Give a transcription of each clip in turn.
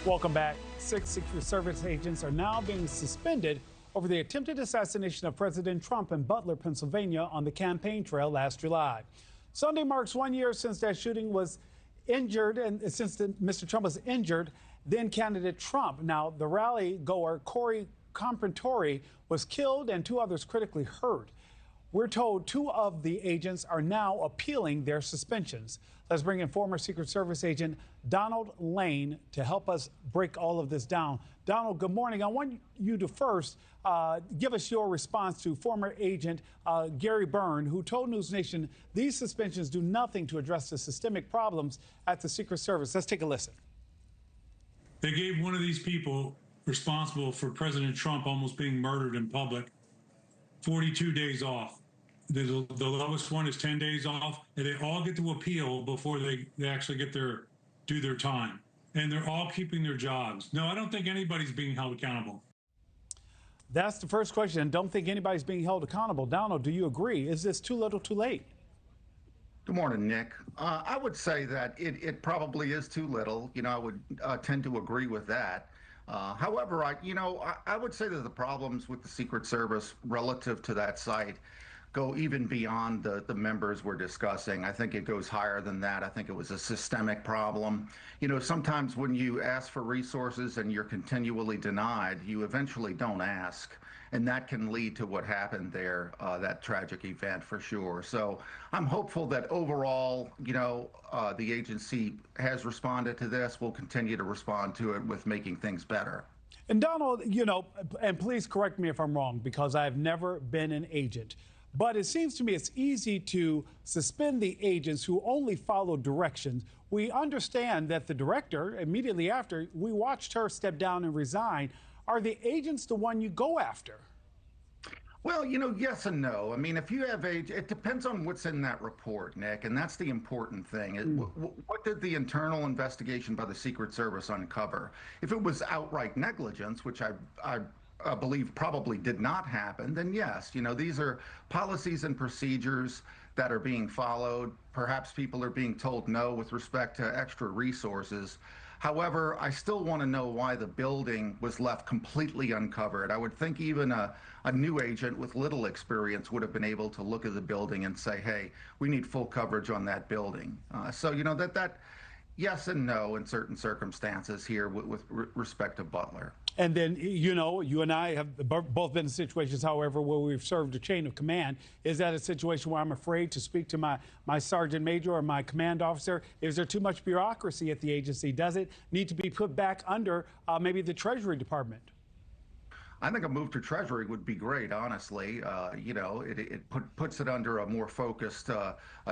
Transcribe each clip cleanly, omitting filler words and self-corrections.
Welcome back. 6 Secret Service agents are now being suspended over the attempted assassination of President Trump in Butler, Pennsylvania on the campaign trail last July. Sunday marks 1 year since that shooting was injured and since Mr. Trump was injured, then candidate Trump. Now, the rally goer, Corey Comprentori, was killed and 2 others critically hurt. We're told 2 of the agents are now appealing their suspensions. Let's bring in former Secret Service agent Donald Lane to help us break all of this down. Donald, good morning. I want you to first give us your response to former agent Gary Byrne, who told NewsNation these suspensions do nothing to address the systemic problems at the Secret Service. Let's take a listen. They gave one of these people responsible for President Trump almost being murdered in public 42 days off. The lowest one is 10 days off, and they all get to appeal before they actually get do their time. And they're all keeping their jobs. No, I don't think anybody's being held accountable. That's the first question. And don't think anybody's being held accountable. Donald, do you agree? Is this too little too late? Good morning, Nick. I would say that it probably is too little. I would tend to agree with that. However, I would say that the problems with the Secret Service relative to that site go even beyond the members we're discussing. I think it goes higher than that. I think it was a systemic problem. Sometimes when you ask for resources and you're continually denied, you eventually don't ask. And that can lead to what happened there, that tragic event for sure. So I'm hopeful that overall, the agency has responded to this, will continue to respond to it with making things better. And Donald, and please correct me if I'm wrong, because I've never been an agent. But it seems to me it's easy to suspend the agents who only follow directions. We understand that the director, immediately after, we watched her step down and resign. Are the agents the one you go after? Well, yes and no. I mean, if you have it depends on what's in that report, Nick, and that's the important thing. What did the internal investigation by the Secret Service uncover? If it was outright negligence, which I believe probably did not happen, then yes, these are policies and procedures that are being followed. Perhaps people are being told no with respect to extra resources. However, I still want to know why the building was left completely uncovered. I would think even a new agent with little experience would have been able to look at the building and say, hey, we need full coverage on that building. So, that yes and no in certain circumstances here with respect to Butler. And then, you and I have both been in situations, however, where we've served a chain of command. Is that a situation where I'm afraid to speak to my sergeant major or my command officer? Is there too much bureaucracy at the agency? Does it need to be put back under maybe the Treasury Department? I think a move to Treasury would be great, honestly. It puts it under a more focused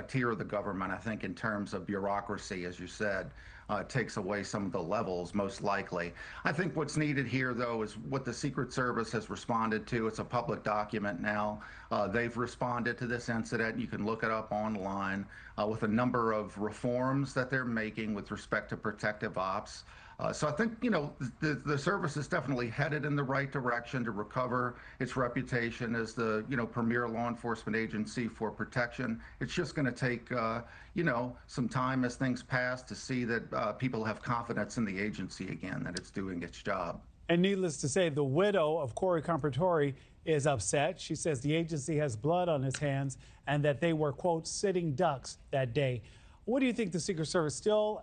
tier of the government, I think, in terms of bureaucracy, as you said. Takes away some of the levels, most likely. I think what's needed here, though, is what the Secret Service has responded to. It's a public document now. They've responded to this incident. You can look it up online with a number of reforms that they're making with respect to protective ops. So I think, the service is definitely headed in the right direction to recover its reputation as the, premier law enforcement agency for protection. It's just going to take, some time as things pass to see that people have confidence in the agency again, that it's doing its job. And needless to say, the widow of Corey Comprentori is upset. She says the agency has blood on its hands and that they were, quote, sitting ducks that day. What do you think the Secret Service still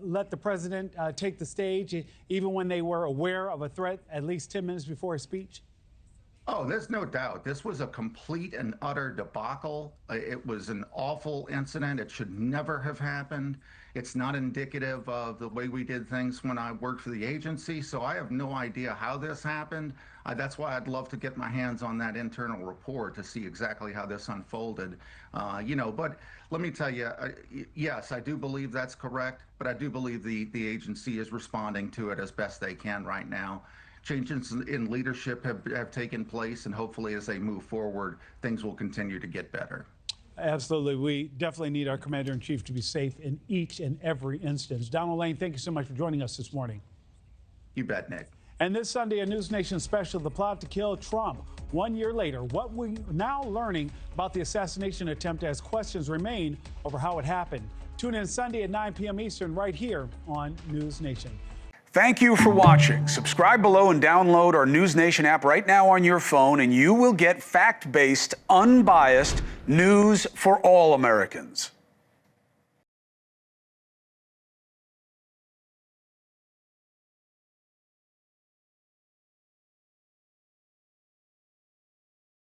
let the president take the stage, even when they were aware of a threat at least 10 minutes before his speech? Oh, there's no doubt. This was a complete and utter debacle. It was an awful incident. It should never have happened. It's not indicative of the way we did things when I worked for the agency. So I have no idea how this happened. That's why I'd love to get my hands on that internal report to see exactly how this unfolded. But let me tell you, yes, I do believe that's correct, but I do believe the agency is responding to it as best they can right now. Changes in leadership have taken place, and hopefully as they move forward, things will continue to get better. Absolutely. We definitely need our commander-in-chief to be safe in each and every instance. Donald Lane, thank you so much for joining us this morning. You bet, Nick. And this Sunday, a NewsNation special, The Plot to Kill Trump. 1 year later, what we're now learning about the assassination attempt as questions remain over how it happened. Tune in Sunday at 9 p.m. Eastern right here on NewsNation. Thank you for watching. Subscribe below and download our NewsNation app right now on your phone, and you will get fact-based, unbiased news for all Americans.